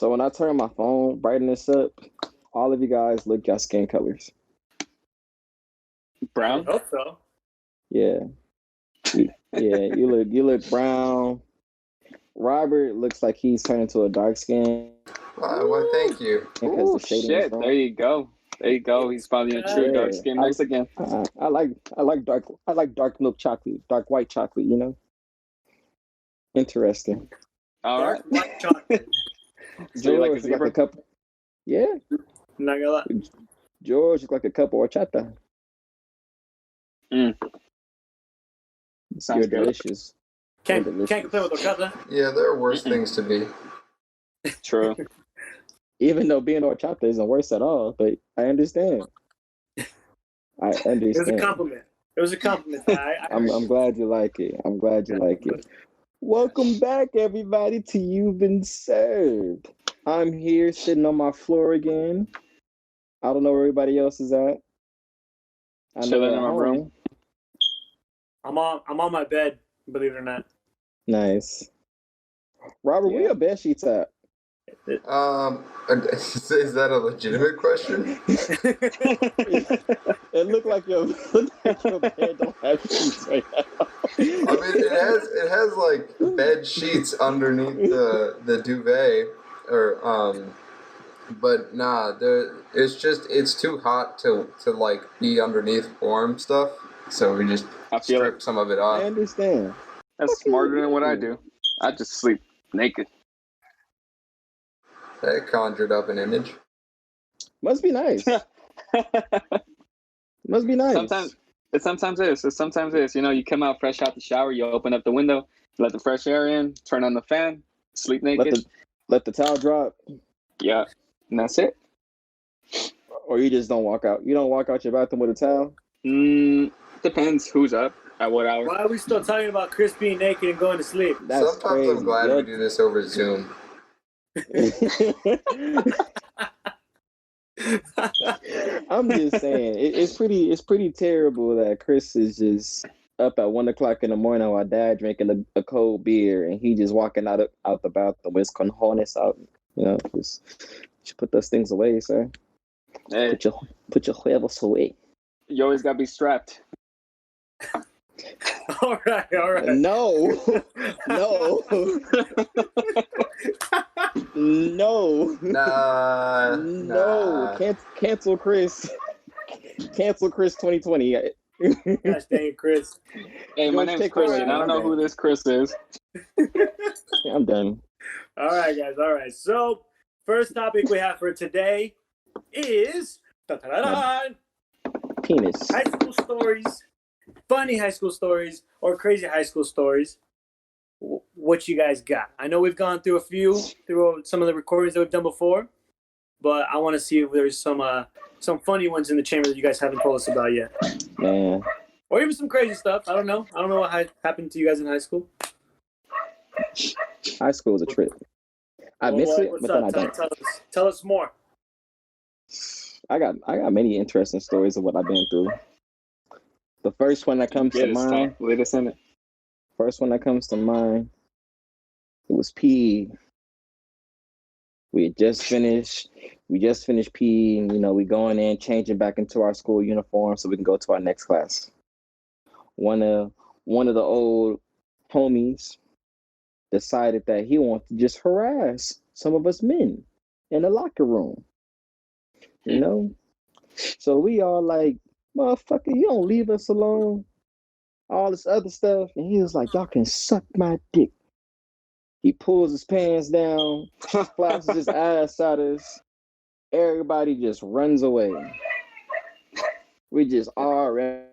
So when I turn my phone brightness up, all of you guys look your skin colors. Brown? I hope so. Yeah. You look brown. Robert looks like he's turned to a dark skin. Well, thank you. Because the shading is Shit, wrong. there you go. He's finally a true dark skin Mexican. I like dark milk chocolate, dark white chocolate, you know? Interesting. All right. White chocolate. So you like a George look zebra? like a cup. Yeah. I'm not gonna lie. George look like a cup of horchata. Sounds You're good. delicious. Can't complain with horchata. Yeah, there are worse things to be. True. Even though being horchata isn't worse at all, but I understand. It was a compliment. I'm glad you like it. I'm glad you like it. Welcome back, everybody, to You've Been Served. I'm here sitting on my floor again. I don't know where everybody else is at. Chilling in my room. I'm on my bed, believe it or not. Nice. Robert, where your bed sheets at? Is that a legitimate question? It looked like your bed don't have sheets right now. I mean, it has like bed sheets underneath the duvet, but nah, it's too hot to like be underneath warm stuff, so we just strip some of it off. I understand. That's smarter than what I do. I just sleep naked. That conjured up an image. Must be nice. Must be nice. Sometimes it is. You know, you come out fresh out the shower, you open up the window, let the fresh air in, turn on the fan, sleep naked. Let the towel drop. Yeah, and that's it. Or you just don't walk out. You don't walk out your bathroom with a towel? Depends who's up at what hour. Why are we still talking about Chris being naked and going to sleep? Sometimes crazy. I'm glad we do this over Zoom. I'm just saying it's pretty terrible that Chris is just up at 1 o'clock in the morning while Dad drinking a cold beer and he just walking out the bathroom with his cojones out. You know, just put those things away, sir. Hey. Put your huevos away. You always gotta be strapped. All right. No. No. Cancel Chris. Cancel Chris 2020. Gosh dang it, Chris. Hey, my name's Christian. I don't know who this Chris is. I'm done. All right, guys. All right. So, first topic we have for today is penis. High school stories, funny high school stories, or crazy high school stories. What you guys got? I know we've gone through through some of the recordings that we've done before, but I want to see if there's some funny ones in the chamber that you guys haven't told us about yet. Man. Or even some crazy stuff. I don't know what happened to you guys in high school. High school was a trip. I miss it, but then I don't. Tell us more. I got many interesting stories of what I've been through. The first one that comes to mind. Lead us in it. First one that comes to mind. It was PE. We just finished PE. You know, we going in, changing back into our school uniform so we can go to our next class. One of the old homies decided that he wanted to just harass some of us men in the locker room. You know? So we all like, motherfucker, you don't leave us alone. All this other stuff. And he was like, y'all can suck my dick. He pulls his pants down, flaps his ass at us. Everybody just runs away. We just all ran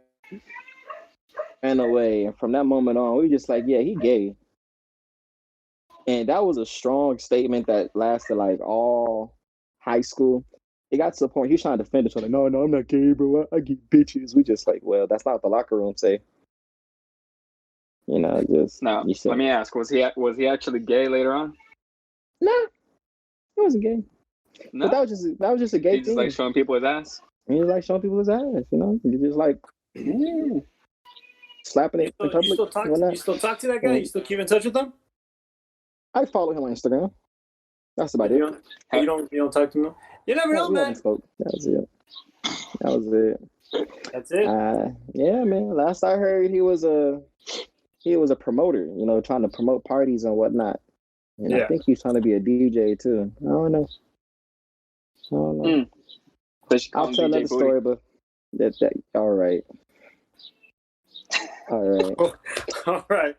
away. And from that moment on, we just like, yeah, he gay. And that was a strong statement that lasted like all high school. It got to the point he was trying to defend it. So like, no, I'm not gay, bro. I get bitches. We just like, well, that's not what the locker room say. You know, just now. Let me ask: was he actually gay later on? Nah, he wasn't gay. No, but that was just a gay thing. He just like showing people his ass. He was like showing people his ass. You know, you just like slapping it in public. You still talk to that guy? You still keep in touch with him? I follow him on Instagram. That's about You it. don't talk to him. You never know, We man. haven't spoke. That was it. That's it. Yeah, man. Last I heard, he was a promoter. You know, trying to promote parties and whatnot. And I think he's trying to be a DJ too. I don't know. I'll tell another story, but that all right. All right.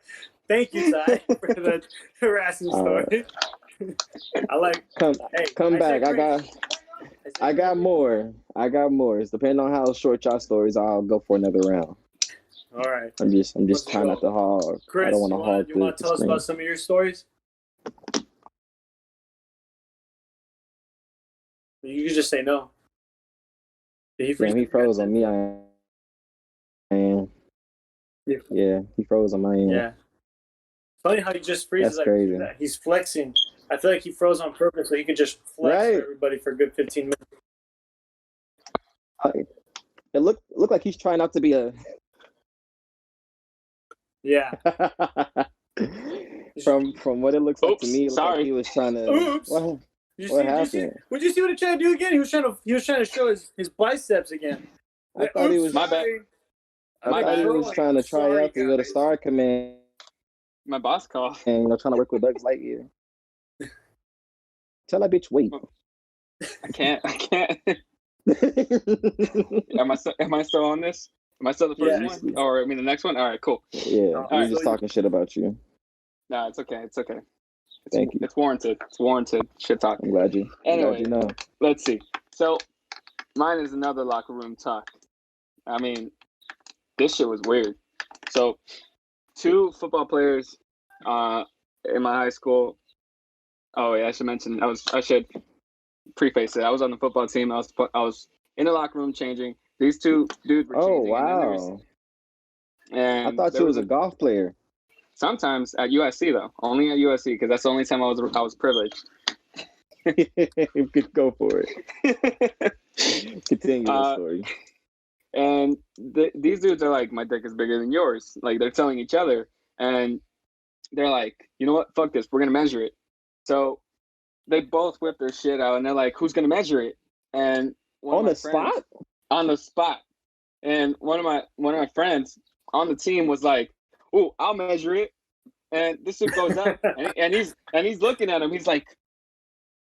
Thank you, Ty, for the harassing story. I like. Come back. I got more. It's depending on how short y'all stories. I'll go for another round. All right. I'm just trying not to hog. Chris, I don't want to hog. You want to tell us about some of your stories? You can just say no. He froze on me. I am. Yeah, he froze on my end. Yeah. Funny how he just freezes. That's crazy. That. He's flexing. I feel like he froze on purpose so he could just flex for everybody for a good 15 minutes. It looked like he's trying not to be a. Yeah. From what it looks like to me, it looked like he was trying to. Oops. What happened? Would you see what he tried to do again? He was trying to show his biceps again. I thought he was. My bad. I thought he was trying to try out to go to Star Command. My boss called. And trying to work with Buzz Lightyear. Tell that bitch wait. I can't. Am I still on this? Am I still the first one? Or the next one? All right, cool. Yeah, we're just talking shit about you. No, it's okay. Thank you. It's warranted. Shit talk. I'm glad you. Anyway, know. Let's see. So, mine is another locker room talk. I mean, this shit was weird. So, 2 football players in my high school. Oh yeah, I should mention. I should preface it. I was on the football team. I was in the locker room changing. These 2 dudes were changing. Oh wow! And I thought you was a golf player. Sometimes at USC though, only at USC because that's the only time I was privileged. Go for it. Continue the story. And these dudes are like, my dick is bigger than yours. Like they're telling each other, and they're like, you know what? Fuck this. We're gonna measure it. So they both whip their shit out, and they're like, who's gonna measure it? And on the spot. And one of my friends on the team was like, "Oh, I'll measure it." And this dude goes up, and he's looking at him. He's like,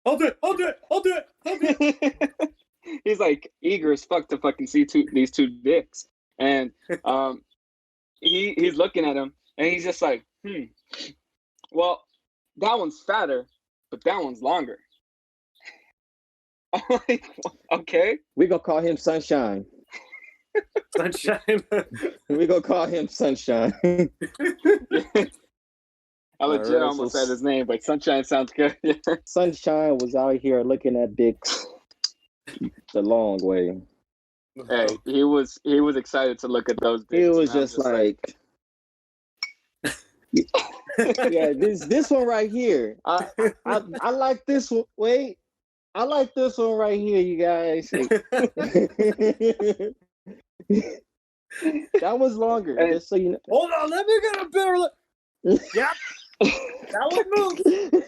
"I'll do it." He's like eager as fuck to fucking see these 2 dicks, and he's looking at him, and he's just like, well, that one's fatter, but that one's longer. I'm like, okay, we gonna call him Sunshine. Sunshine. We gonna call him Sunshine. I legit almost said his name, but Sunshine sounds good. Sunshine was out here looking at dicks the long way. Hey, he was excited to look at those dicks. He was just like yeah, this one right here. I like this one. Wait, I like this one right here, you guys. That was longer. Just so you know. Hold on, let me get a better look. Yep. That one moves.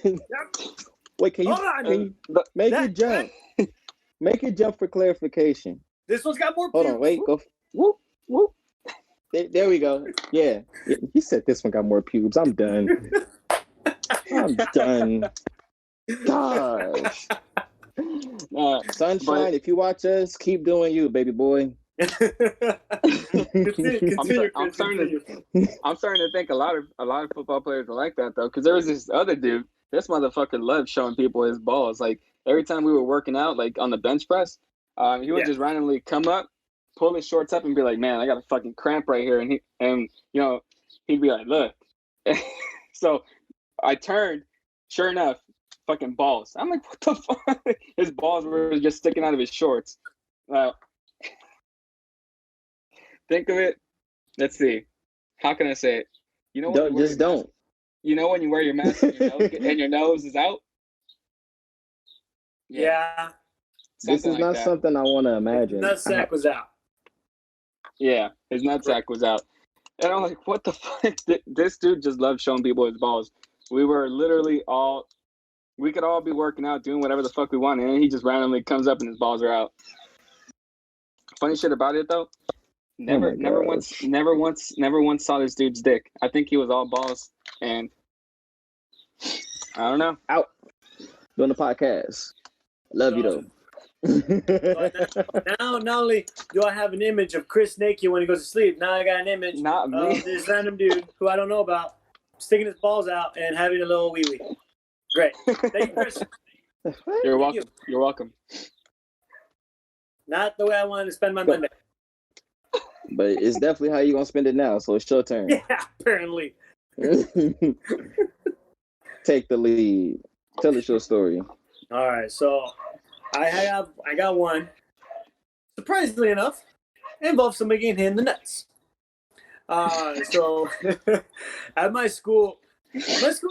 Yep. Wait, can you make it jump? Make it jump for clarification. This one's got more. Hold on, wait, go. Whoop, whoop. There we go. Yeah, he said this one got more pubes. I'm done. Gosh. Sunshine, if you watch us, keep doing you, baby boy. I'm starting to think a lot of football players are like that though, because there was this other dude. This motherfucker loved showing people his balls. Like every time we were working out, like on the bench press, he would just randomly come up, pull his shorts up, and be like, "Man, I got a fucking cramp right here," and he'd be like, "Look." So I turned, sure enough, fucking balls. I'm like, what the fuck? His balls were just sticking out of his shorts. Think of it. Let's see. How can I say it? You know what? Don't. You know when you wear your mask and your nose is out? Yeah. This is not something I want to imagine. His nutsack was out. Yeah, his nutsack was out. And I'm like, what the fuck? This dude just loved showing people his balls. We were literally all We could all be working out, doing whatever the fuck we want, and then he just randomly comes up and his balls are out. Funny shit about it though, never once saw this dude's dick. I think he was all balls, and I don't know. Out doing the podcast. Love you though. Now, not only do I have an image of Chris naked when he goes to sleep, now I got an image of this random dude who I don't know about sticking his balls out and having a little wee wee. Great. Thank you, Chris. You're welcome. You're welcome. Not the way I wanted to spend my Monday. But it's definitely how you gonna spend it now, so it's your turn. Yeah, apparently. Take the lead. Tell us your story. All right, so I got one. Surprisingly enough, it involves somebody getting hit in the nuts. So at my school's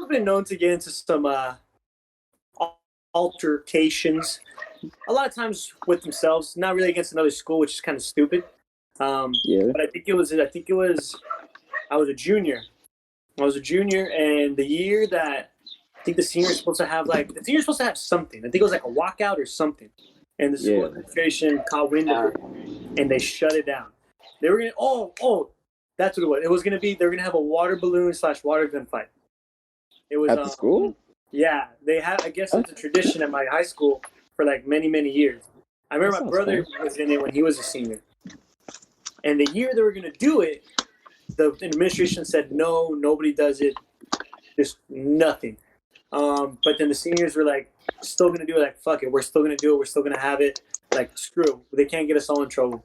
been known to get into some altercations. A lot of times with themselves, not really against another school, which is kind of stupid. Yeah. But I was a junior. And the year that I think the seniors supposed to have something. I think it was like a walkout or something. And the school administration caught wind of it, and they shut it down. They were gonna that's what it was. It was gonna be they were gonna have a water balloon / water gun fight. It was at the school? Yeah, they had. I guess it's a tradition at my high school for like many, many years. I remember my brother was in it when he was a senior. And the year they were going to do it, the administration said, no, nobody does it. Just nothing. But then the seniors were like, still going to do it. Like, fuck it. We're still going to do it. We're still going to have it. Like, screw. They can't get us all in trouble.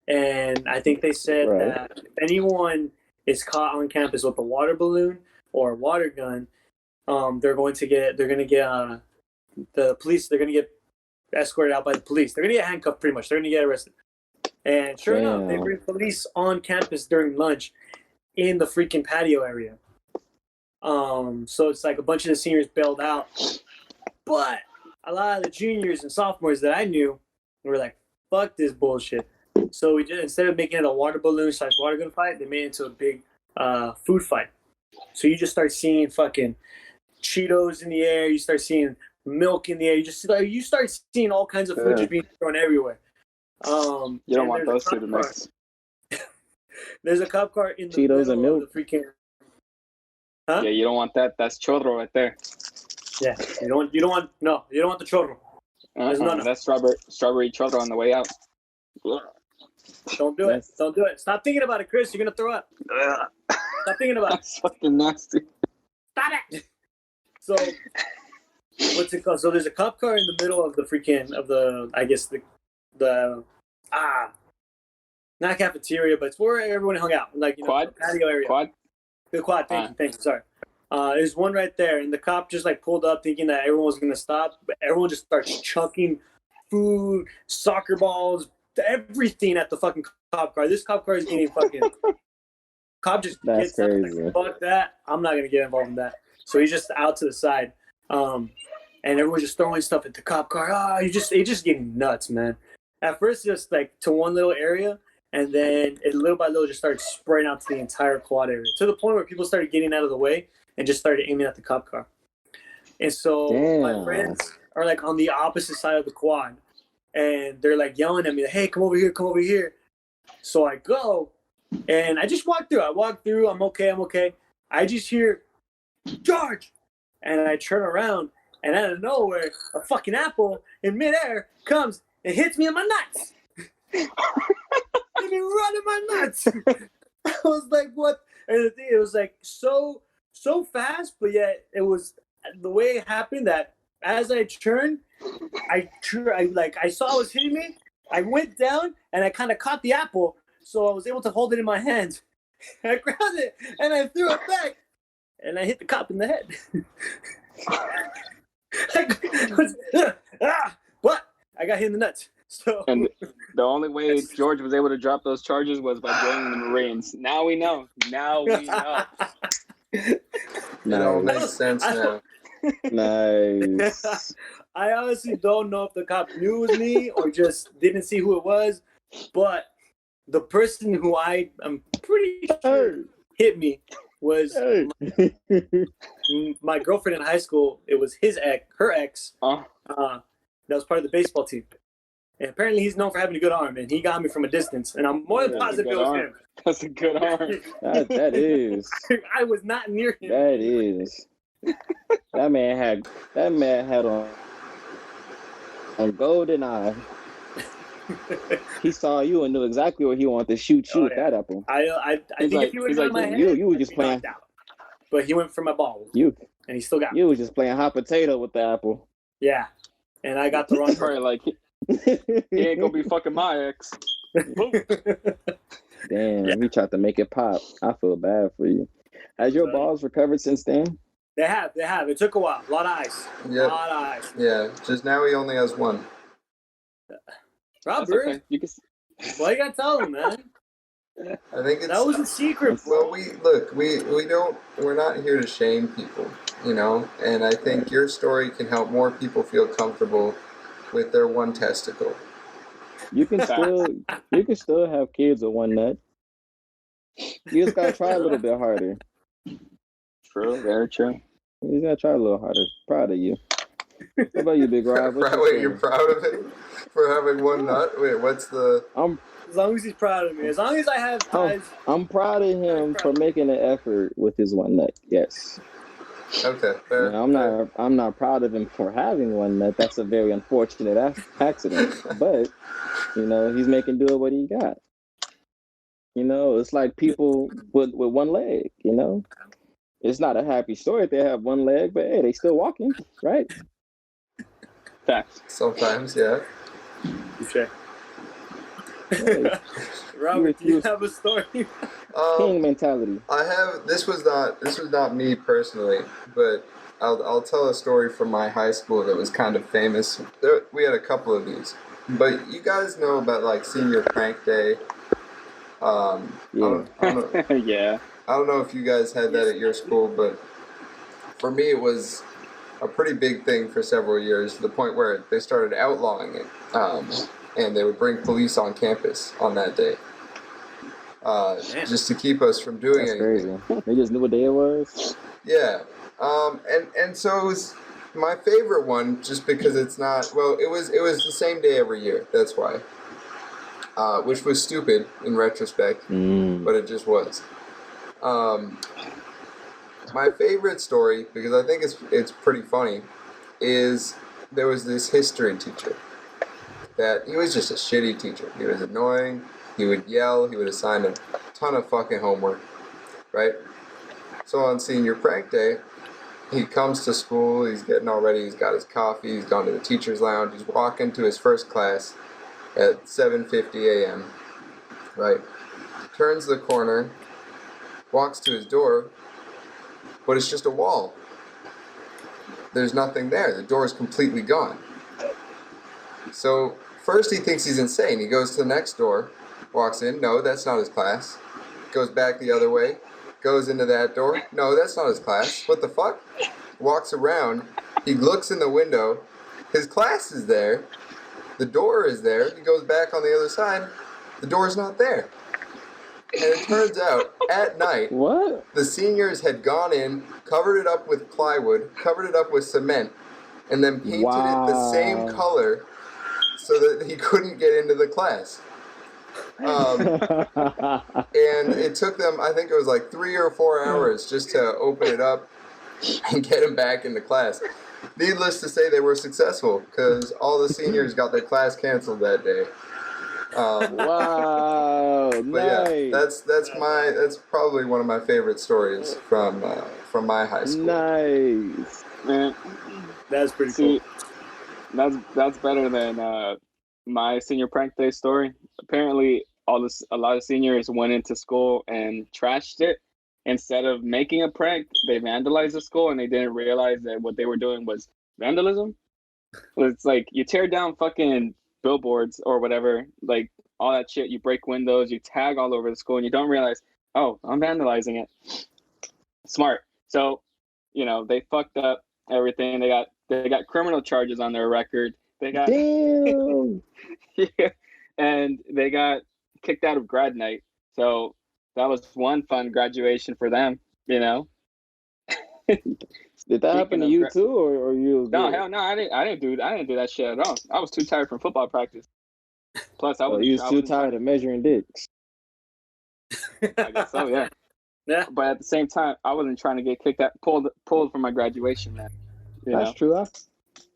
And I think they said that if anyone is caught on campus with a water balloon or a water gun, they're going to get the police. They're going to get escorted out by the police. They're going to get handcuffed pretty much. They're going to get arrested. And sure enough, they bring police on campus during lunch in the freaking patio area. So it's like a bunch of the seniors bailed out. But a lot of the juniors and sophomores that I knew were like, fuck this bullshit. So we just, instead of making it a water balloon / water gun fight, they made it into a big food fight. So you just start seeing fucking Cheetos in the air. You start seeing milk in the air. You start seeing all kinds of food just being thrown everywhere. You don't want those two to mix. There's a cop car in the Cheetos and milk. Of the freaking. Huh? Yeah, you don't want that. That's chorro right there. Yeah, you don't want the chorro. That's strawberry chorro on the way out. Don't do it. Don't do it. Stop thinking about it, Chris. You're gonna throw up. Stop thinking about it. That's fucking nasty. Stop it. So, what's it called? So there's a cop car in the middle of the freaking not cafeteria, but it's where everyone hung out, like quad? Patio area. The quad. Thank you. Sorry. There's one right there, and the cop just like pulled up, thinking that everyone was gonna stop, but everyone just starts chucking food, soccer balls, everything at the fucking cop car. This cop car is getting fucking. Cop just gets up, like, fuck that. I'm not gonna get involved in that. So he's just out to the side, and everyone's just throwing stuff at the cop car. It's just getting nuts, man. At first, just like to one little area, and then it little by little just started spreading out to the entire quad area, to the point where people started getting out of the way and just started aiming at the cop car. And so my friends are like on the opposite side of the quad, and they're like yelling at me, like, "Hey, come over here, come over here." So I go, and I just walk through. I'm okay. I just hear, "George!" And I turn around, and out of nowhere, a fucking apple in midair comes and hits me in my nuts. And it run in my nuts. I was like, what? And the thing, it was like so fast, but yet it was the way it happened that as I turned, I saw it was hitting me. I went down and I kind of caught the apple, so I was able to hold it in my hands. I grabbed it and I threw it back, and I hit the cop in the head. But I got hit in the nuts. So. And the only way George was able to drop those charges was by joining the Marines. Now we know. It all makes sense now. Nice. I honestly don't know if the cop knew it was me or just didn't see who it was, but the person who I'm pretty sure hit me was my girlfriend in high school. It was her ex. That was part of the baseball team. And apparently he's known for having a good arm, and he got me from a distance. And I'm more than positive it was him. That's a good arm. That is. I was not near him. That is. That man had on golden eye. He saw you and knew exactly where he wanted to shoot you with that apple. I think if he would have my head, you were just playing out. But he went for my ball. And he still got me. You was just playing hot potato with the apple. Yeah. And I got the wrong part. Like he ain't gonna be fucking my ex. Damn, he tried to make it pop. I feel bad for you. Has your balls recovered since then? They have. It took a while. A lot of ice. Yep. A lot of ice. Yeah, just now he only has one. Robert, okay. Why you gotta tell him, man? I think that was a secret. Well, we're not here to shame people, and I think your story can help more people feel comfortable with their one testicle. You can still have kids with one nut. You just gotta try a little bit harder. True, very true. You just gotta try a little harder. Proud of you. How about you, Big Rob? Wait, you're proud of him for having one nut? Wait, what's the... As long as he's proud of me. As long as I have ties... I'm proud of him for making an effort with his one nut. Yes. Okay, fair. Now, I'm not proud of him for having one nut. That's a very unfortunate accident. But, he's making do with what he got. It's like people with one leg, It's not a happy story if they have one leg, but hey, they still walking, right? Facts. Sometimes, yeah. Okay. Hey. Robert, do you have a story? King mentality. I have. This was not me personally, but I'll tell a story from my high school that was kind of famous. We had a couple of these, but you guys know about like senior prank day. Yeah. I don't know. Yeah. I don't know if you guys had that at your school, but for me it was a pretty big thing for several years, to the point where they started outlawing it, and they would bring police on campus on that day, just to keep us from doing anything. Crazy. They just knew what day it was? Yeah. And so it was my favorite one, just because it's not, well, it was the same day every year, that's why. Which was stupid in retrospect, but it just was. My favorite story, because I think it's pretty funny, is there was this history teacher that he was just a shitty teacher. He was annoying. He would yell. He would assign a ton of fucking homework, right? So on senior prank day, he comes to school. He's getting all ready. He's got his coffee. He's gone to the teacher's lounge. He's walking to his first class at 7:50 a.m., right? Turns the corner, walks to his door, but it's just a wall. There's nothing there. The door is completely gone. So first he thinks he's insane. He goes to the next door, walks in. No, that's not his class. Goes back the other way, goes into that door. No, that's not his class. What the fuck? Walks around. He looks in the window. His class is there. The door is there. He goes back on the other side. The door's not there. And it turns out, at night, the seniors had gone in, covered it up with plywood, covered it up with cement, and then painted it the same color so that he couldn't get into the class. And it took them, I think it was like 3 or 4 hours just to open it up and get him back into class. Needless to say, they were successful, because all the seniors got their class canceled that day. Wow, but nice. Yeah, that's probably one of my favorite stories from my high school. Nice, man. That's pretty cool. That's better than my senior prank day story. Apparently, a lot of seniors went into school and trashed it. Instead of making a prank, they vandalized the school, and they didn't realize that what they were doing was vandalism. It's like you tear down fucking billboards or whatever, like all that shit. You break windows, you tag all over the school, and you don't realize, oh, I'm vandalizing it. Smart. So, they fucked up everything. They got criminal charges on their record. They got damn. Yeah, and they got kicked out of grad night. So that was one fun graduation for them. You know. Did that happen to you too, or you? No, hell no, I didn't do that shit at all. I was too tired from football practice. Plus, I was too tired of measuring dicks. I guess so, yeah. Yeah. But at the same time, I wasn't trying to get pulled from my graduation, man. That's true.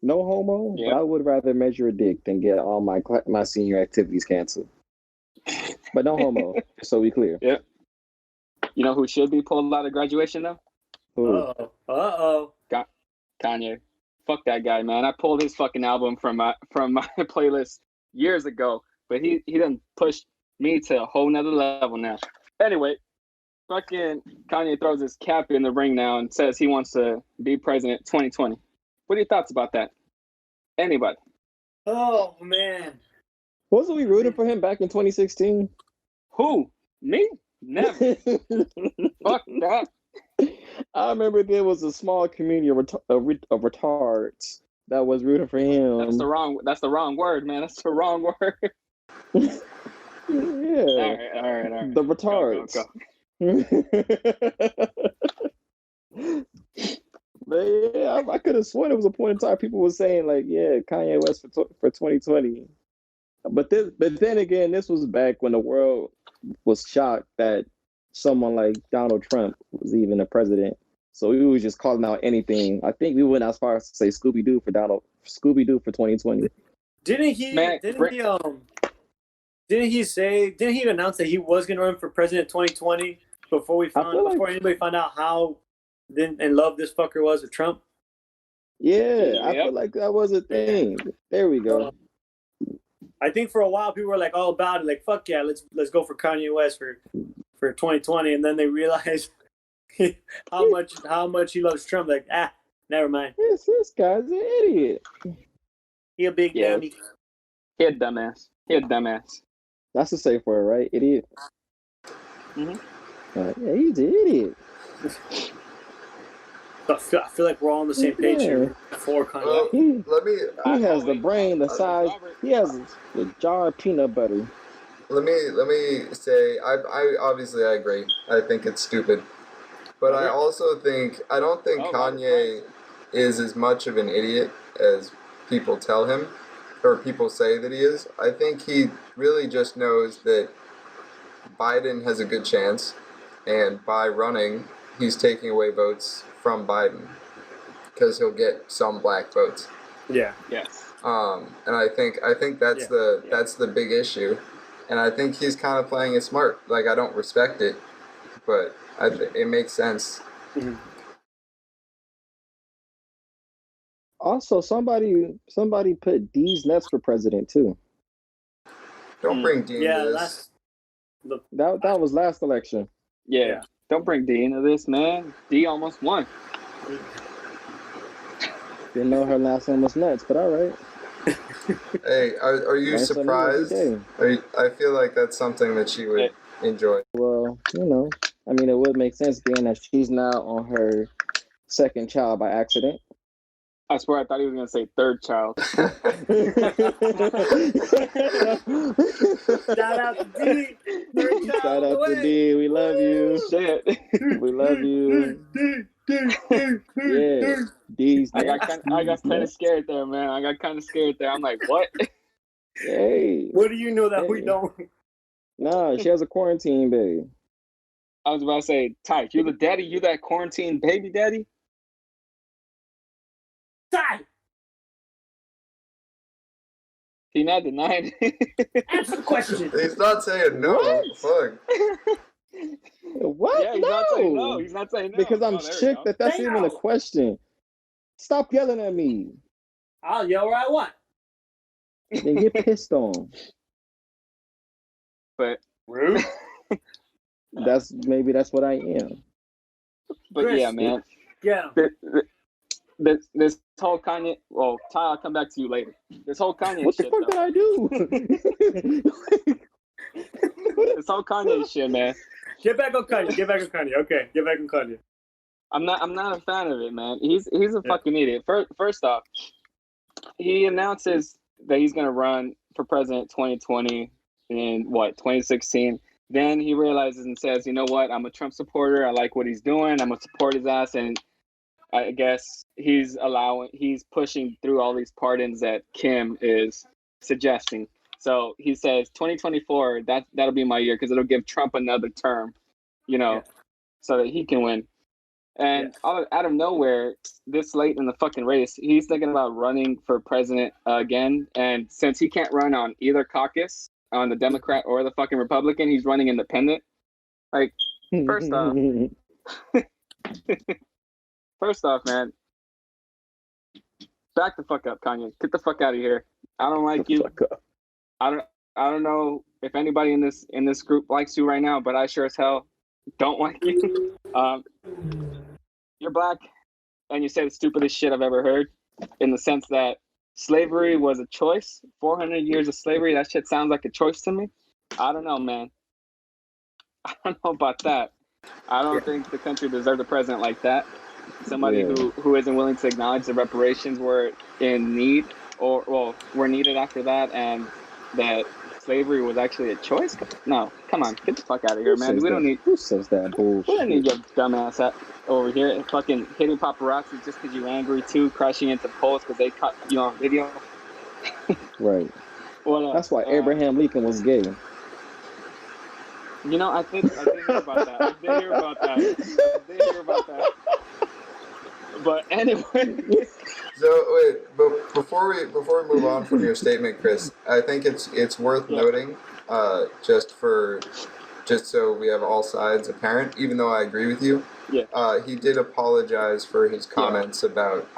No homo, Yep. but I would rather measure a dick than get all my senior activities canceled. But no homo, so we clear. Yep. You know who should be pulled out of graduation though? Uh-oh. Kanye. Fuck that guy, man. I pulled his fucking album from my playlist years ago, but he done pushed me to a whole nother level now. Anyway, fucking Kanye throws his cap in the ring now and says he wants to be president 2020. What are your thoughts about that? Anybody? Oh man. Wasn't we rooting for him back in 2016? Who? Me? Never. Fuck that. I remember there was a small community of retards that was rooting for him. That's the wrong word, man. That's the wrong word. Yeah. All right. The retards. Go. But yeah, I could have sworn it was a point in time people were saying like, yeah, Kanye West for 2020. But then again, this was back when the world was shocked that someone like Donald Trump was even a president. So we was just calling out anything. I think we went as far as to say Scooby-Doo for 2020. Didn't he announce that he was going to run for president 2020 before anybody found out how in love this fucker was with Trump? Yeah, I feel like that was a thing. There we go. I think for a while people were like all about it, like fuck yeah, let's go for Kanye West for 2020, and then they realized how much he loves Trump. Like never mind. This guy's an idiot. He a big dummy. He a dumbass. That's the safe word, right? Idiot. Mm-hmm. Yeah, he's an idiot. I feel like we're all on the same page here. For Kanye. He has the brain the size. He has the jar of peanut butter. Let me say, I obviously I agree. I think it's stupid, but I also think I don't think Kanye is as much of an idiot as people tell him, or people say that he is. I think he really just knows that Biden has a good chance, and by running, he's taking away votes from Biden because he'll get some black votes. Yeah. Yes. And I think that's the big issue, and I think he's kind of playing it smart. Like, I don't respect it, but it makes sense. Mm-hmm. Also, somebody put D's nuts for president too. Don't bring D into this. That was last election. Yeah. Don't bring D into this, man. D almost won. Didn't know her last name was nuts, but all right. Hey, are you surprised? I feel like that's something that she would enjoy. Well, I mean, it would make sense being that she's now on her second child by accident. I swear I thought he was going to say third child. Shout out to D. Shout out to D. We love you. Shit. We love you. Yeah. D's. I got kind of scared there, man. I'm like, what? Hey. What do you know that we don't? Nah, she has a quarantine baby. I was about to say, Ty, you the daddy? You that quarantine baby daddy? Ty! He not denying it. Answer the question. He's not saying no. What? Fuck. What? Yeah, he's not saying no. He's not saying no. Because I'm shook that's even a question. Stop yelling at me. I'll yell where I want. Then get pissed on. But rude. That's what I am. But Chris, yeah, man. Yeah. This whole Kanye. Well, Ty, I'll come back to you later. This whole Kanye What the shit. fuck did I do? This whole Kanye shit, man. Get back on Kanye. Okay, get back on Kanye. I'm not a fan of it, man. He's a fucking idiot. First off, he announces that he's gonna run for president 2020 in 2016. Then he realizes and says, you know what? I'm a Trump supporter. I like what he's doing. I'm going to support his ass. And I guess he's pushing through all these pardons that Kim is suggesting. So he says 2024, that'll be my year because it'll give Trump another term, so that he can win. And out of nowhere, this late in the fucking race, he's thinking about running for president again. And since he can't run on either caucus, on the Democrat or the fucking Republican, he's running independent. Like, first off, man, back the fuck up, Kanye. Get the fuck out of here. I don't like you. I don't know if anybody in this group likes you right now, but I sure as hell don't like you. You're black, and you say the stupidest shit I've ever heard, in the sense that slavery was a choice. 400 years of slavery, that shit sounds like a choice to me. I don't know, man. I don't know about that. I don't think the country deserved a president like that. Somebody who isn't willing to acknowledge the reparations were in need, were needed after that, and that slavery was actually a choice. No, come on, get the fuck out of here, man. Who says that bullshit? We don't need your dumbass over here and fucking hitting paparazzi just because you're angry too, crashing into poles because they caught you on video. Right. Well, that's why Abraham Lincoln was gay. I did hear about that. But anyway. So wait, but before we move on from your statement, Chris, I think it's worth noting, just so we have all sides apparent, even though I agree with you. Yeah. He did apologize for his comments about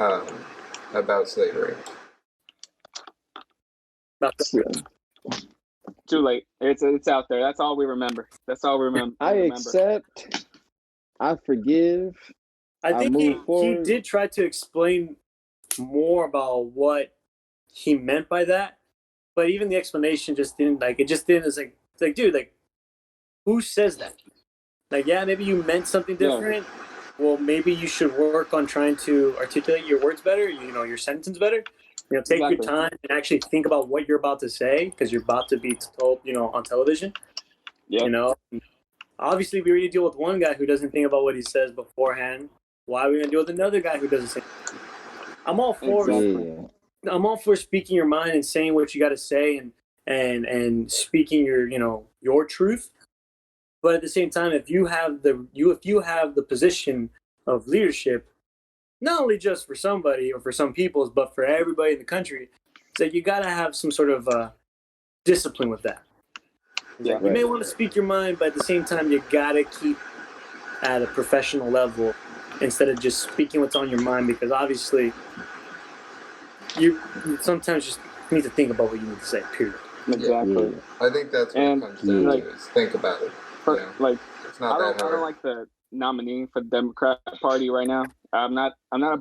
slavery. Too late. It's out there. That's all we remember. I accept. I forgive. I think he did try to explain more about what he meant by that, but even the explanation just didn't it's like dude, like, who says that? Like, yeah, maybe you meant something different. Yeah. Well, maybe you should work on trying to articulate your words better, your sentence better. Take your time and actually think about what you're about to say, because you're about to be told, on television. Yeah. Obviously, we already deal with one guy who doesn't think about what he says beforehand. Why are we gonna deal with another guy who doesn't say? I'm all for speaking your mind and saying what you got to say and speaking your truth. But at the same time, if you have the position of leadership, not only just for somebody or for some peoples, but for everybody in the country, so you got to have some sort of discipline with that. Yeah, you may want to speak your mind, but at the same time, you got to keep at a professional level instead of just speaking what's on your mind, because obviously you sometimes just need to think about what you need to say, period. Exactly. Yeah. I think that's what it comes down to, is think about it. It's not that hard. I don't like the nominee for the Democrat Party right now. I'm not I'm not.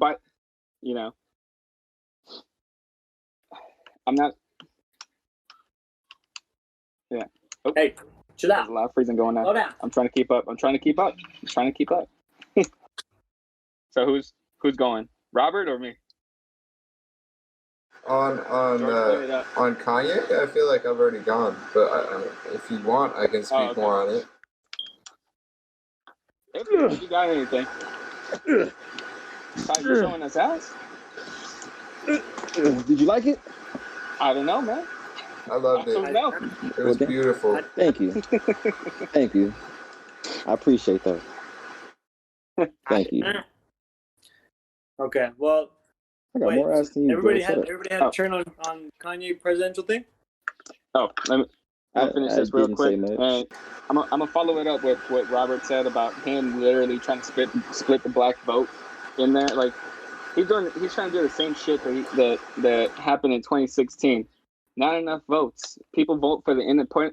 Yeah. Oh. Hey, chill out. There's a lot of freezing going on. Slow down. I'm trying to keep up. So who's going? Robert or me? On Kanye, I feel like I've already gone, but if you want, I can speak more on it. If you got anything, you showing us ass. Did you like it? I don't know, man. I loved it. It was beautiful. Thank you. Thank you. I appreciate that. Thank you. Okay, well, I got more ass than you. Everybody had a turn on Kanye presidential thing? Oh, let me finish this real quick. And I'm gonna follow it up with what Robert said about him literally trying to split the black vote in there. Like, he's trying to do the same shit that happened in 2016. Not enough votes. People vote for the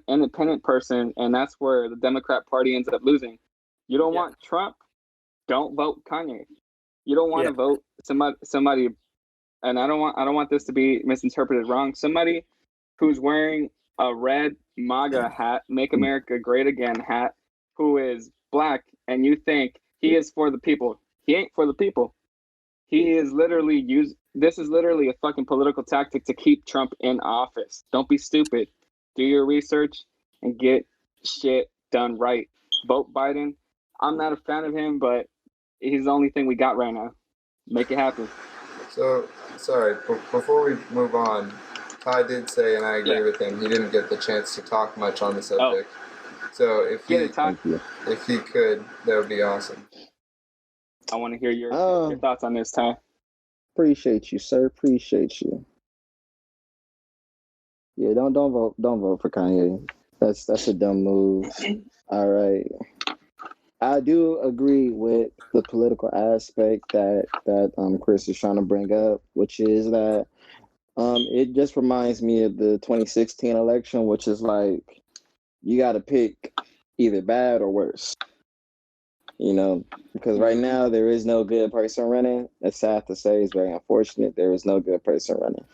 independent person, and that's where the Democrat Party ends up losing. You don't want Trump? Don't vote Kanye. You don't want to vote somebody, and I don't want this to be misinterpreted wrong. Somebody who's wearing a red MAGA hat, Make America Great Again hat, who is black, and you think he is for the people. He ain't for the people. He is literally this is literally a fucking political tactic to keep Trump in office. Don't be stupid. Do your research and get shit done right. Vote Biden. I'm not a fan of him, but he's the only thing we got right now. Make it happen. So, sorry, before we move on, Ty did say, and I agree with him, he didn't get the chance to talk much on the subject. So if he could, that would be awesome. I want to hear your thoughts on this, Ty. Appreciate you, sir. Appreciate you. Yeah, don't vote for Kanye. That's a dumb move. All right. I do agree with the political aspect that Chris is trying to bring up, which is that it just reminds me of the 2016 election, which is like you got to pick either bad or worse. You know, because right now there is no good person running. It's sad to say, it's very unfortunate. There is no good person running.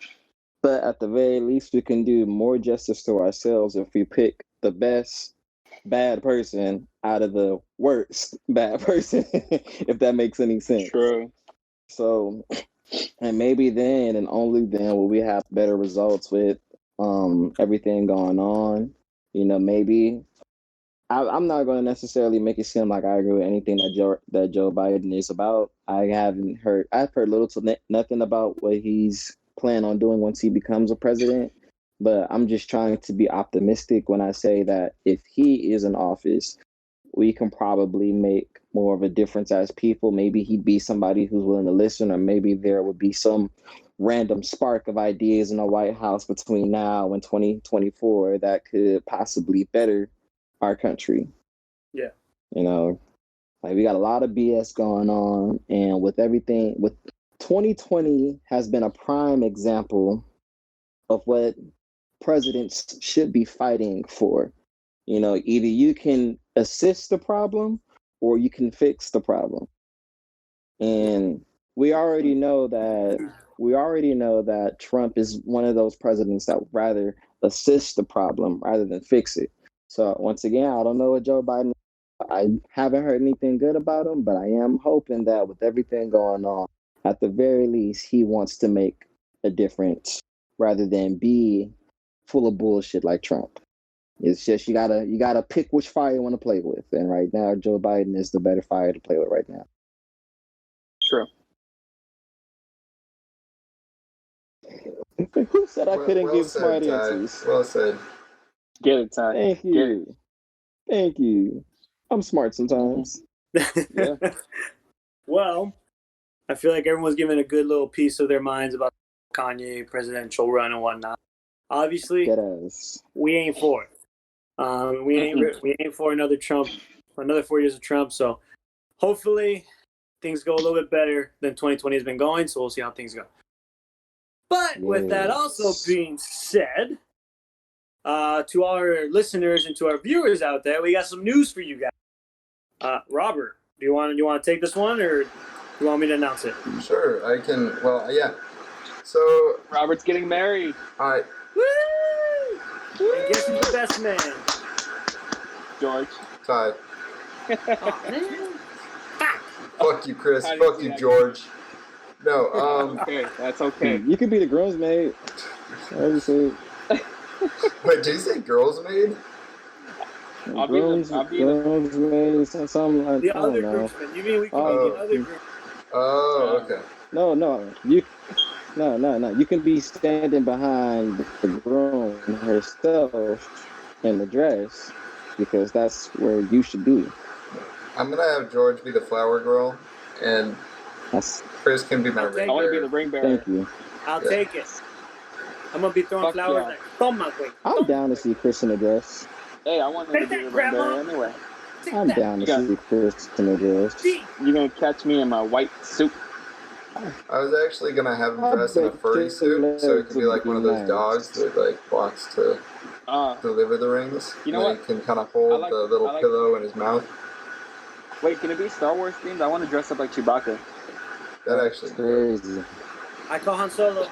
But at the very least, we can do more justice to ourselves if we pick the best bad person out of the worst bad person, if that makes any sense. True. So, and maybe then and only then will we have better results with everything going on. You know, maybe I'm not going to necessarily make it seem like I agree with anything that Joe Biden is about. I've heard little to nothing about what he's planning on doing once he becomes a president. But I'm just trying to be optimistic when I say that if he is in office, we can probably make more of a difference as people. Maybe he'd be somebody who's willing to listen, or maybe there would be some random spark of ideas in the White House between now and 2024 that could possibly better our country. Yeah. You know, like we got a lot of BS going on, and with 2020 has been a prime example of what presidents should be fighting for. You know, either you can assist the problem or you can fix the problem. And we already know that Trump is one of those presidents that would rather assist the problem rather than fix it. So once again, I don't know what Joe Biden, I haven't heard anything good about him, but I am hoping that with everything going on, at the very least, he wants to make a difference rather than be full of bullshit like Trump. It's just you gotta pick which fire you want to play with, and right now Joe Biden is the better fire to play with right now. True. Who said I couldn't give smart answers? Well said. Get it, Ty. Thank you. Thank you. I'm smart sometimes. Yeah. Well, I feel like everyone's giving a good little piece of their minds about Kanye presidential run and whatnot. Obviously, we ain't for it. We ain't for another 4 years of Trump. So hopefully things go a little bit better than 2020 has been going. So we'll see how things go. But with that also being said, to our listeners and to our viewers out there, we got some news for you guys. Robert, do you want to take this one, or do you want me to announce it? Sure, I can. Well, yeah. So Robert's getting married. All right. Woo! And guess who's the best man? George. Ty. Oh, man. Fuck you, Chris. Fuck you, George. No, Okay, that's okay. You could be the groomsmaid. Obviously. Wait, did you say girls' maid? I'll be the groomsmaid, something like the other groomsman. You mean we can be the other groomsman? Oh, okay. No. You can be standing behind the groom herself in the dress, because that's where you should be. I'm gonna have George be the flower girl, and Chris can be my ring bearer. I want to be the ring bearer. Thank you. I'll take it. I'm gonna be throwing flowers like, toma, güey. I'm down to see Chris in a dress. Hey, I want to be the ring bearer anyway. I'm down to see Chris in a dress. You're gonna catch me in my white suit. I was actually gonna have him dress in a furry suit, so it could be like one of those dogs that like walks to deliver the rings. You know what? He can kind of hold the little pillow in his mouth. Wait, can it be Star Wars themed? I want to dress up like Chewbacca. That actually crazy. I call Han Solo.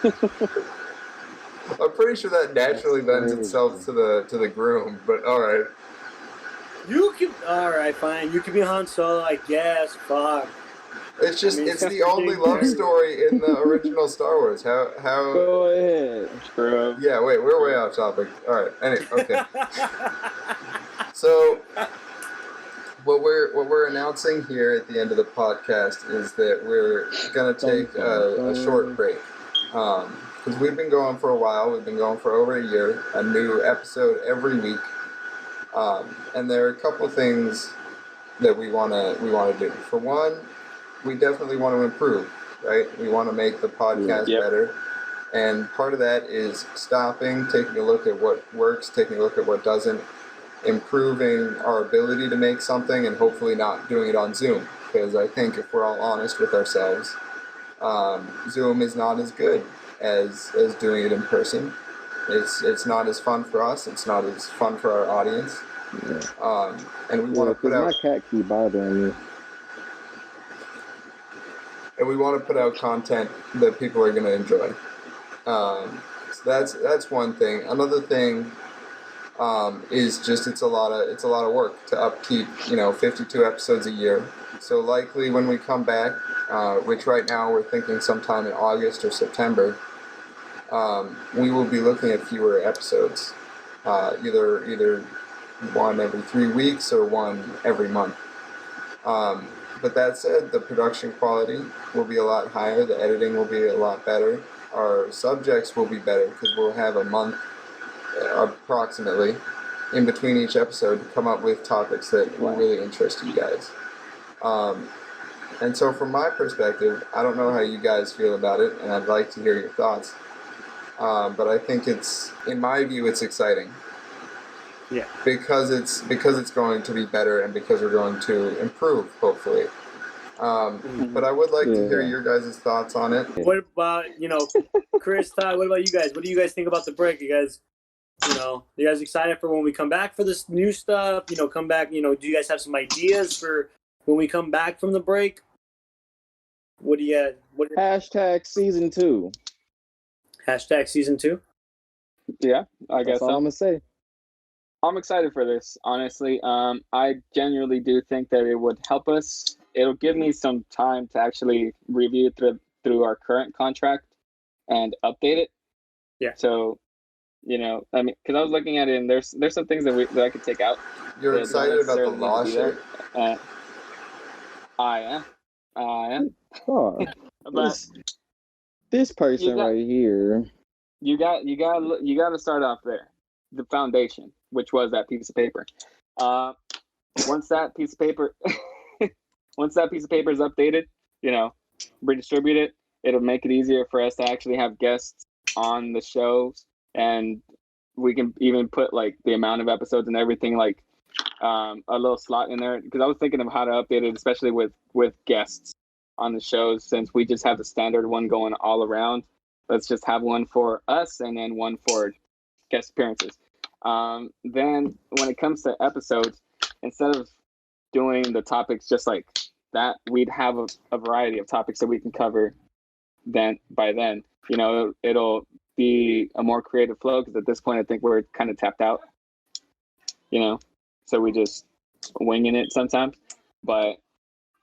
I'm pretty sure that naturally lends itself to the groom, but all right. All right, fine. You can be Han Solo, I guess. Fuck. It's just, it's the only love story in the original Star Wars. How? Go ahead. Bro. Yeah, wait, we're way off topic. All right, anyway, okay. So, what we're announcing here at the end of the podcast is that we're gonna take a short break. Because we've been going for a while. We've been going for over a year. A new episode every week. And there are a couple things that we wanna do. For one, we definitely want to improve, right? We want to make the podcast better. And part of that is stopping, taking a look at what works, taking a look at what doesn't, improving our ability to make something, and hopefully not doing it on Zoom. Because I think if we're all honest with ourselves, Zoom is not as good as doing it in person. It's not as fun for us. It's not as fun for our audience. Yeah. And we want to put out... my cat keep bothering me. And we want to put out content that people are going to enjoy. So that's one thing. Another thing is just it's a lot of work to upkeep 52 episodes a year. So likely when we come back, which right now we're thinking sometime in August or September, we will be looking at fewer episodes, either one every 3 weeks or one every month. But that said, the production quality will be a lot higher, the editing will be a lot better, our subjects will be better because we'll have a month approximately in between each episode to come up with topics that will really interest you guys. And so from my perspective, I don't know how you guys feel about it, and I'd like to hear your thoughts. But I think in my view, it's exciting. Yeah. Because it's going to be better and because we're going to improve, hopefully. But I would like to hear your guys' thoughts on it. What about, Chris, Todd, what about you guys? What do you guys think about the break? You guys excited for when we come back for this new stuff? Come back, do you guys have some ideas for when we come back from the break? What do you Hashtag season 2. Hashtag season 2? Yeah, I guess That's all I'm going to say. I'm excited for this, honestly. I genuinely do think that it would help us. It'll give me some time to actually review through our current contract and update it. Yeah. So, because I was looking at it and there's some things that I could take out. You're excited about the law shit? I am. Oh, but this person right here. You got to start off there. The foundation, which was that piece of paper. Once that piece of paper is updated, redistribute it, it'll make it easier for us to actually have guests on the shows, and we can even put like the amount of episodes and everything, like a little slot in there, because I was thinking of how to update it, especially with guests on the shows, since we just have the standard one going all around. Let's just have one for us and then one for guest appearances. Then when it comes to episodes, instead of doing the topics just like that, we'd have a variety of topics that we can cover. Then it'll be a more creative flow, because at this point I think we're kind of tapped out, so we just winging it sometimes, but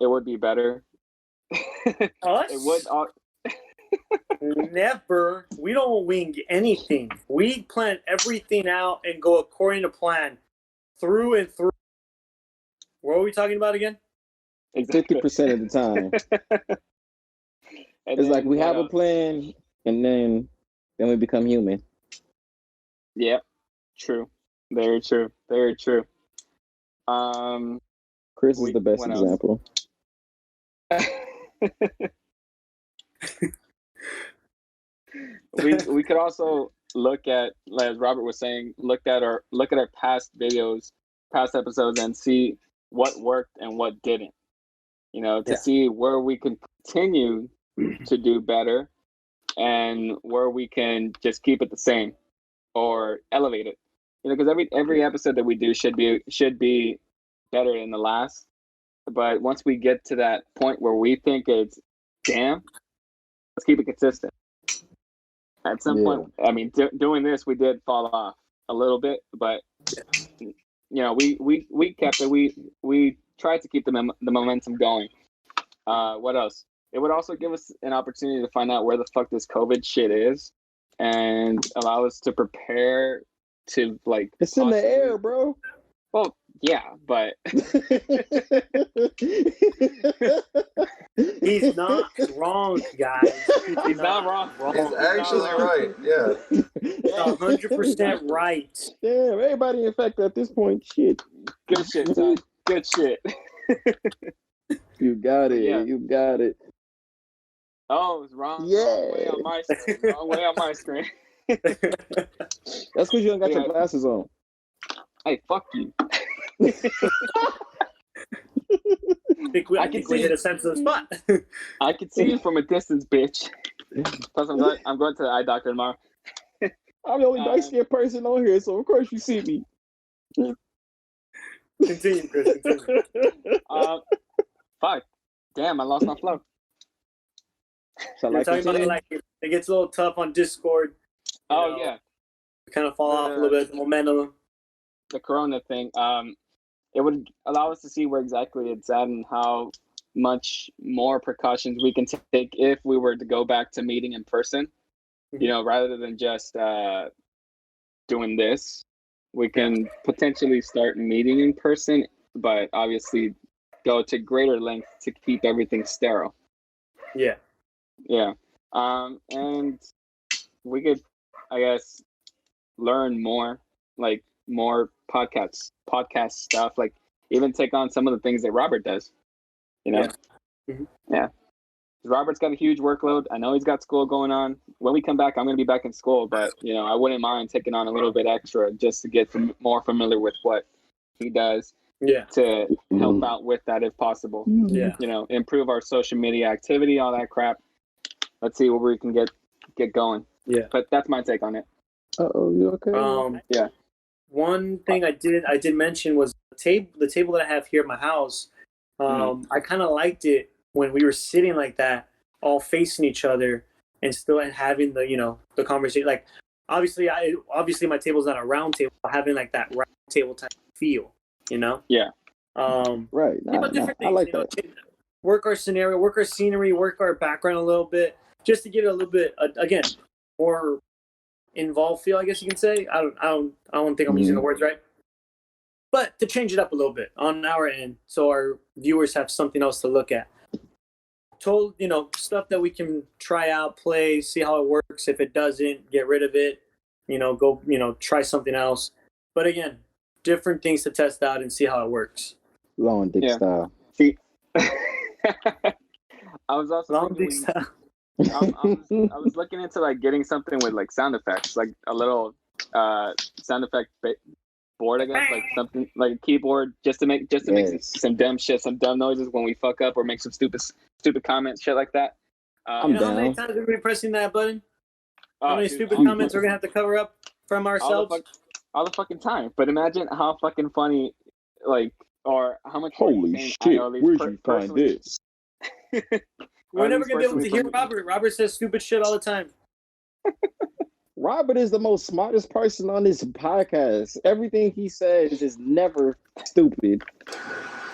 it would be better. Us? It would. Never. We don't wing anything. We plan everything out and go according to plan, through and through. What are we talking about again? 50% of the time. It's like we have a plan, and then we become human. Yep. True. Very true. Very true. Chris is the best example. we could also look at, as Robert was saying, look at our past videos, past episodes, and see what worked and what didn't. To see where we can continue to do better and where we can just keep it the same or elevate it. Because every episode that we do should be better than the last. But once we get to that point where we think it's let's keep it consistent. At some point, doing this, we did fall off a little bit, but we kept it. We tried to keep the momentum going. What else? It would also give us an opportunity to find out where the fuck this COVID shit is, and allow us to prepare to like. It's in the air, bro. Well, yeah, but he's not wrong, guys. he's not wrong. He's actually right. Yeah. 100% right. Damn, everybody infected at this point. Shit. Good shit, Ty. Good shit. You got it. Yeah. You got it. Oh, it's wrong. Yeah. Wrong way on my screen. Wrong way on my screen. That's because you don't got your glasses on. Hey, fuck you. I think we hit a sensitive spot. I can see you from a distance, bitch. Plus, I'm going to the eye doctor tomorrow. I'm the only light-skinned person on here, so of course you see me. Continue, Chris. Continue. Fuck. Damn, I lost my flow. So You're talking about like it gets a little tough on Discord. Oh, yeah. We kind of fall off a little bit, the momentum. The Corona thing. It would allow us to see where exactly it's at and how much more precautions we can take if we were to go back to meeting in person. You know, rather than just doing this, we can potentially start meeting in person, but obviously go to greater lengths to keep everything sterile. Yeah. Yeah. And we could, I guess, learn more, like more podcast stuff, like even take on some of the things that Robert does, you know? Yeah. Mm-hmm. Yeah. Robert's got a huge workload. I know he's got school going on. When we come back, I'm going to be back in school, but you know, I wouldn't mind taking on a little bit extra just to get more familiar with what he does. Yeah. To help out with that if possible. Yeah. You know, improve our social media activity, all that crap. Let's see where we can get going. Yeah. But that's my take on it. Uh-oh, you okay? Yeah. One thing I did mention was the table that I have here at my house. I kind of liked it when we were sitting like that, all facing each other, and still having the conversation. Like, obviously my table's not a round table, but having like that round table type feel, you know? Yeah. Right. Different things, I like that. Work our scenario, work our scenery, work our background a little bit, just to get a little bit again more involved feel, I guess you can say. I don't think I'm using the words right, but to change it up a little bit on our end, so our viewers have something else to look at. Stuff that we can try out, play, see how it works. If it doesn't, get rid of it. Go try something else. But again, different things to test out and see how it works. Long dick style. See, I was also long dick style. I was looking into like getting something with like sound effects, like a little sound effect board, I guess, like something like a keyboard, just to make some dumb shit, some dumb noises when we fuck up or make some stupid comments, shit like that. I'm down. How many times are we pressing that button? How many stupid comments we're gonna have to cover up from ourselves? All the fucking time. But imagine how fucking funny, like, or how much. Holy shit! Where'd you find this? We're never gonna be able to hear Robert. Robert says stupid shit all the time. Robert is the most smartest person on this podcast. Everything he says is never stupid.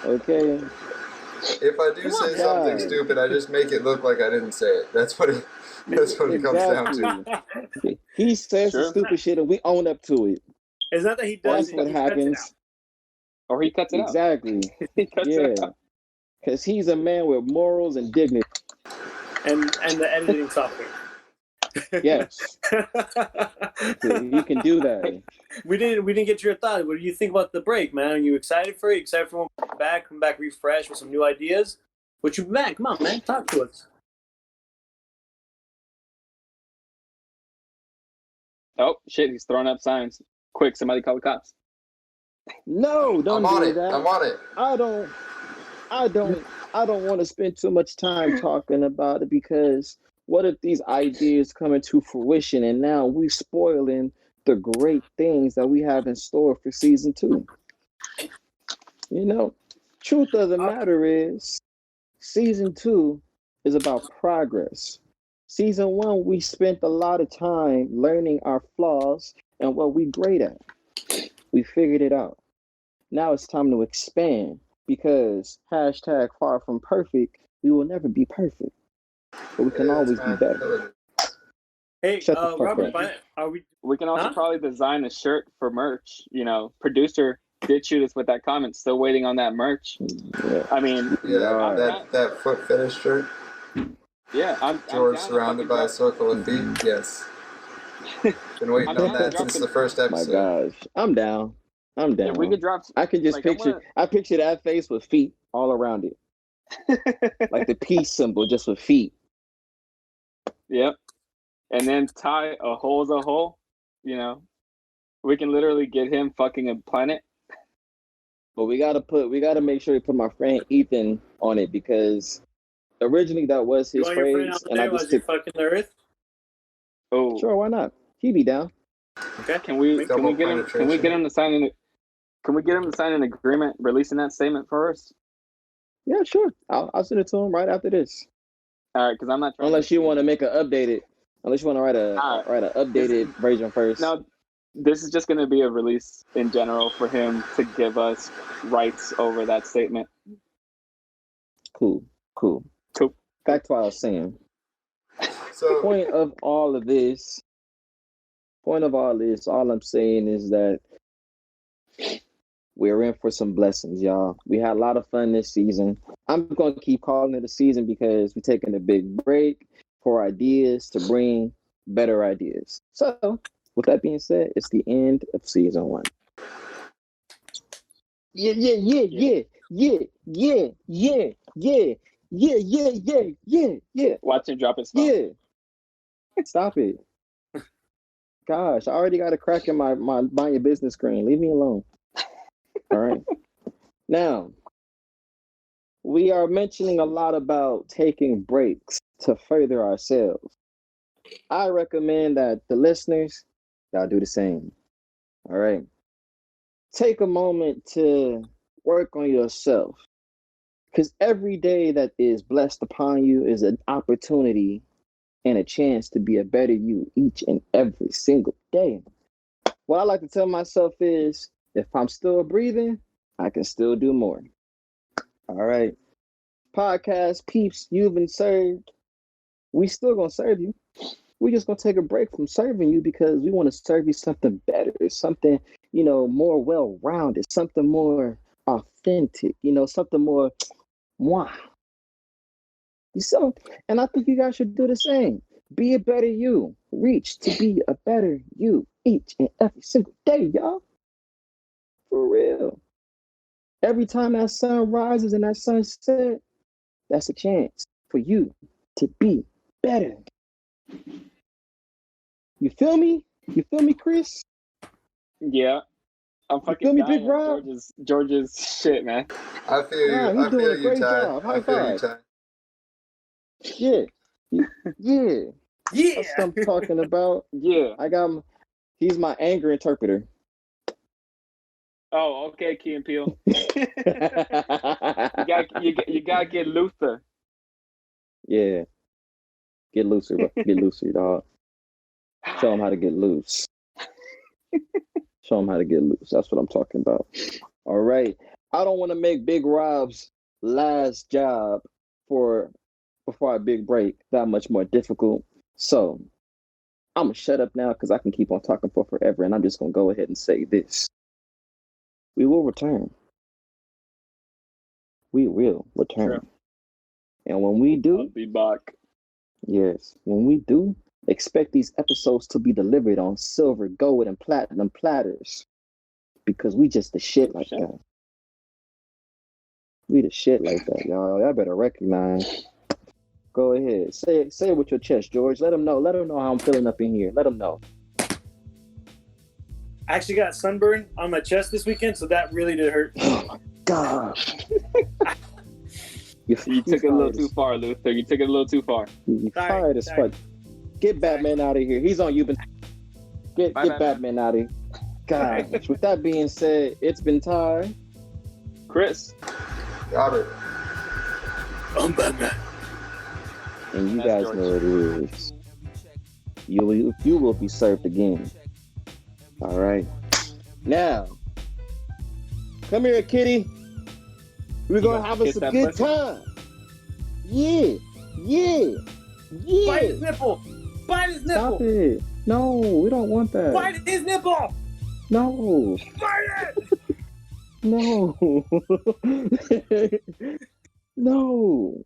Okay. If I do say something stupid, I just make it look like I didn't say it. That's what it comes down to. He says some stupid shit and we own up to it. It's not that he does. That's what happens. Or he cuts it out. Exactly. He cuts it out. Because he's a man with morals and dignity. And the editing software. Yes. You can do that. We didn't get your thoughts. What do you think about the break, man? Are you excited for it? Excited for when we come back refreshed with some new ideas? What you back? Come on, man. Talk to us. Oh shit, he's throwing up signs. Quick, somebody call the cops. No, don't do that. I'm on it. I don't want to spend too much time talking about it, because what if these ideas come into fruition and now we spoiling the great things that we have in store for season 2? Truth of the matter is, season 2 is about progress. Season 1, we spent a lot of time learning our flaws and what we're great at. We figured it out. Now it's time to expand, because #far from perfect We will never be perfect, but we can always be better. Hey, Shut the fuck Robert, up. are we? We can also probably design a shirt for merch. You know, producer did shoot us with that comment. Still waiting on that merch. Yeah. I mean, that foot fetish shirt. Yeah, George surrounded by a circle of feet. Yes. Been waiting on that since the first episode. My gosh, I'm down. If we could drop, I can just picture. I picture that face with feet all around it, like the peace symbol, just with feet. Yep. And then tie a hole's a hole. You know, we can literally get him fucking a planet. But we gotta make sure we put my friend Ethan on it, because originally that was his phrase, and I just took fucking the earth. Oh, sure, why not? He be down. Okay. Can we get him to sign an agreement releasing that statement for us? Yeah, sure. I'll send it to him right after this. All right, because I'm not trying. Unless you want to make an updated. Unless you want to write an updated version first. No, this is just going to be a release in general for him to give us rights over that statement. Cool. Back to what I was saying. So, point of all this, all I'm saying is that we're in for some blessings, y'all. We had a lot of fun this season. I'm going to keep calling it a season because we're taking a big break for ideas to bring better ideas. So, with that being said, it's the end of season 1. Yeah. Watch him drop his phone. Yeah. Stop it. Gosh, I already got a crack in my mind your business screen. Leave me alone. All right. Now, we are mentioning a lot about taking breaks to further ourselves. I recommend that the listeners, y'all do the same. All right. Take a moment to work on yourself, because every day that is blessed upon you is an opportunity and a chance to be a better you each and every single day. What I like to tell myself is, if I'm still breathing, I can still do more. All right. Podcast peeps, you've been served. We still gonna serve you. We're just gonna take a break from serving you because we want to serve you something better, something, more well-rounded, something more authentic, something more moi. So, and I think you guys should do the same. Be a better you. Reach to be a better you each and every single day, y'all. For real. Every time that sun rises and that sun sets, that's a chance for you to be better. You feel me? You feel me, Chris? Yeah. I'm fucking dying. Big Rob? George's shit, man. I feel you. I feel you, Ty. I feel you, Ty. Yeah. That's what I'm talking about. Yeah. He's my anger interpreter. Oh, okay, Key and Peele. you gotta get looser. Yeah. Get looser, bro. Get looser, dog. Show him how to get loose. Show him how to get loose. That's what I'm talking about. All right. I don't want to make Big Rob's last job before our big break that much more difficult. So I'm going to shut up now because I can keep on talking for forever. And I'm just going to go ahead and say this. We will return. We will return. Sure. And when we do, I'll be back. Yes. When we do, expect these episodes to be delivered on silver, gold, and platinum platters. Because we just the shit like that. We the shit like that, y'all. Y'all better recognize. Go ahead. Say it with your chest, George. Let them know. Let them know how I'm feeling up in here. Let them know. I actually got sunburn on my chest this weekend, so that really did hurt. Oh my gosh. You took it a little too far, Luther. You took it a little too far. You fired as fuck. Get Batman out of here. He's on Youve. Get Batman out of here. Gosh. With that being said, it's been Ty. Chris. Robert. I'm Batman. And you guys George. Know what it is. You will be served again. All right. Now, come here, kitty. We're going to have us a good time. Yeah. Bite his nipple. Bite his nipple. Stop it. No, we don't want that. Bite his nipple. No. Bite it. No. No.